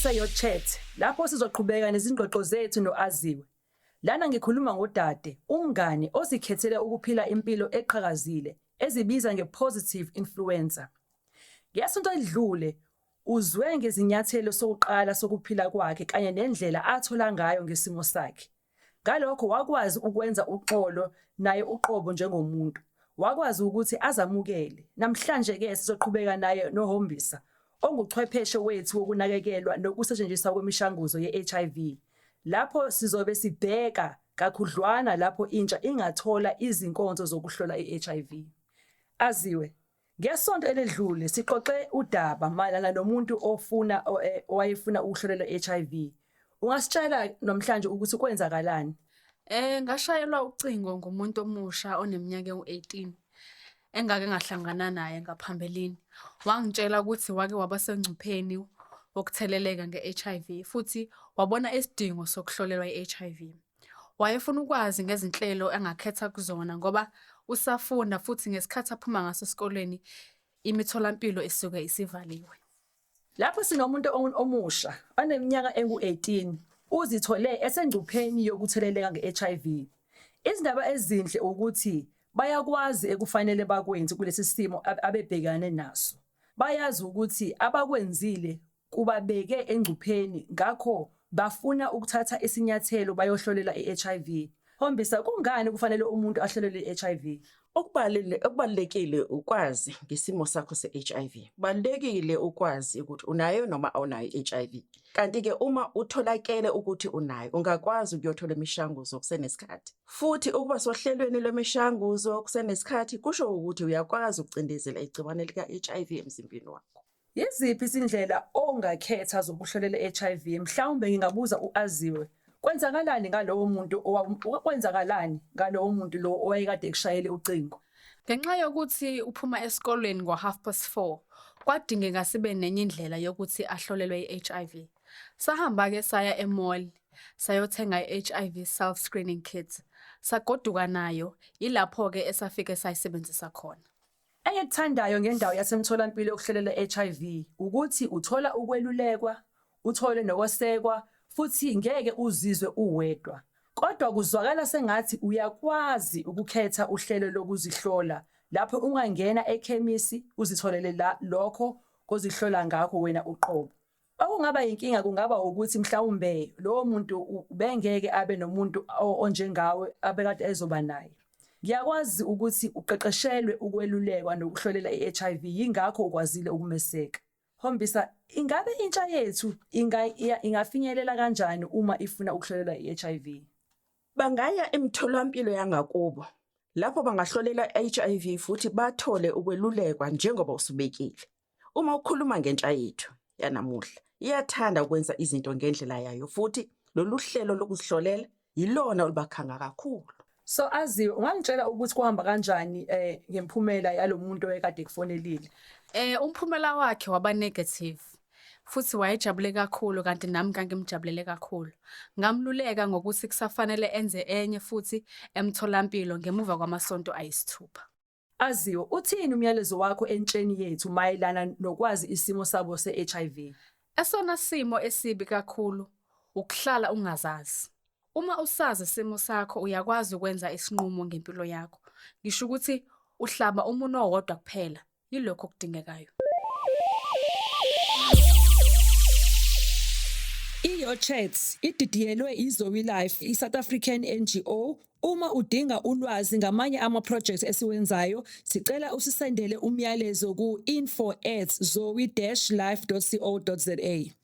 kuseyo chat lapho sizoqhubeka nezingxoxo zethu noAziwe. Lana ngikhuluma ngodade, umngane ozikhethele ukuphila impilo eqhakazile ezibiza ngepositive influencer. Ngesonto elidlule uzwe ngezinyathelo sokuqala sokuphila kwakhe kanye nendlela athola ngayo ngesimo sakhe. Ngalokho wakwazi ukwenza uxolo naye uqobo njengomuntu. Wakwazi ukuthi azamukele. Namhlanje ke sizoqhubeka naye noHombisa, onguchwepheshe wethu wokunakekelwa nokusetshenziswa kwemishanguzo ye-HIV. Lapho sizobe sibheka kakhudlwana lapho intsha ingathola izinkonzo zokuhlola i-HIV. Aziwe, ngesonto eledlule sixoxe udaba mayelana nomuntu owayefuna ukuhlolela i-HIV. Ungasitshela namhlanje ukuthi kwenzakalani? Ngashayelwa ucingo ngumuntu omusha oneminyaka ewu-18 engake ngahlangana naye ngaphambilini. Wangitshela ukuthi wake waba sengcupheni wokutheleleka nge-HIV futhi wabona isidingo sokuhlolelwa i-HIV. Wayefuna ukwazi ngezinhlelo engakhetha kuzona ngoba usafunda futhi ngesikhathi aphuma ngaso esikoleni imitholampilo isuke isivaliwe. Lapho sinomuntu omusha oneminyaka engu-18 uzithole esengcupheni yokutheleleka nge-HIV. Izindaba ezinhle ukuthi bayakwazi ekufanele bakwenze kulesi simo abebhekane naso. Bayazi ukuthi abakwenzile kubabeke engcupheni, ngakho bafuna ukuthatha isinyathelo bayohlolela i-HIV. Hombisa, kungani kufanele umuntu ahlolele i-HIV? Okubalulekile ukwazi ngesimo sakho se-HIV. Kubalulekile ukwazi ukuthi unayo noma awunayo i-HIV. Kanti-ke uma utholakele ukuthi unayo, ungakwazi ukuyothola imishanguzo kusenesikhathi. Futhi ukuba sohlelweni lwemishanguzo kusenesikhathi kusho ukuthi uyakwazi ukucindezela igciwane lika-HIV emzimbeni wakho. Yiziphi izindlela ongakhetha zokuhlolela i-HIV? Mhlawumbe ngingabuza uAziwe. Kwenzakalani ngalowo muntu lo owayekade ekushayele ucingo? Ngenxa yokuthi uphuma esikoleni ngo4:30, kwadingeka sibe nenye indlela yokuthi ahlolelwe i-HIV. Sahamba-ke saya e-mall, sayothenga i-HIV self-screening kit. Sagoduka nayo, ilapho-ke esafike sayisebenzisa khona. Engikuthandayo ngendawo yasemtholampilo yokuhlolela i-HIV ukuthi uthola ukwelulekwa, uthole nokwesekwa, futhi ngeke uzizwe uwedwa. Kodwa kuzwakala sengathi uyakwazi ukukhetha uhlelo lokuzihlola lapho ungangena ekhemisi uzitholele lokho kozihlola ngakho wena uqobo. Okungaba inkinga kungaba ukuthi mhlawumbe lowo muntu bengeke abe nomuntu onjengawe abekade ezoba naye. Ngiyakwazi ukuthi uqeqeshelwe ukwelulekwa nokuhlolela i-HIV, yingakho ukwazile ukumeseka. Hombisa, ingabe intsha yethu ingafinyelela kanjani uma ifuna ukuhlolela i-HIV? Bangaya emtholampilo yangakubo. Lapho bangahlolela i-HIV futhi bathole ukwelulekwa njengoba usubekile. Uma ukhuluma ngentsha yethu yanamuhla, iyathanda ukwenza izinto ngendlela yayo futhi lolu hlelo lokuzihlolela yilona olubakhanga kakhulu. So Aziwe, ungangitshela ukuthi kuhamba kanjani ngemphumela yalomuntu oyekade kufonelile? Umphumela wakhe waba negative. Futhi wayejabule kakhulu kanti nami ngangimjabulele kakhulu. Ngamluleka ngokuthi kusafanele enze enye futhi emtholampilo ngemuva kwamasonto ayisithupha. Aziwe, uthini umyalezo wakho entsheni yethu mayelana nokwazi isimo sabo se-HIV? Esona simo esibi kakhulu ukuhlala ungazazi. Uma usazi isimo sakho uyakwazi ukwenza isinqumo ngempilo yakho. Ngisho ukuthi uhlaba umuntu owodwa kuphela, yilokho okudingekayo. Iyo Chats ididiyelwe iZoe Life, iSouth African NGO. Uma udinga ulwazi ngamanye ama-projects esiwenzayo, sicela usisendele umyalezo ku info@zoe-life.co.za.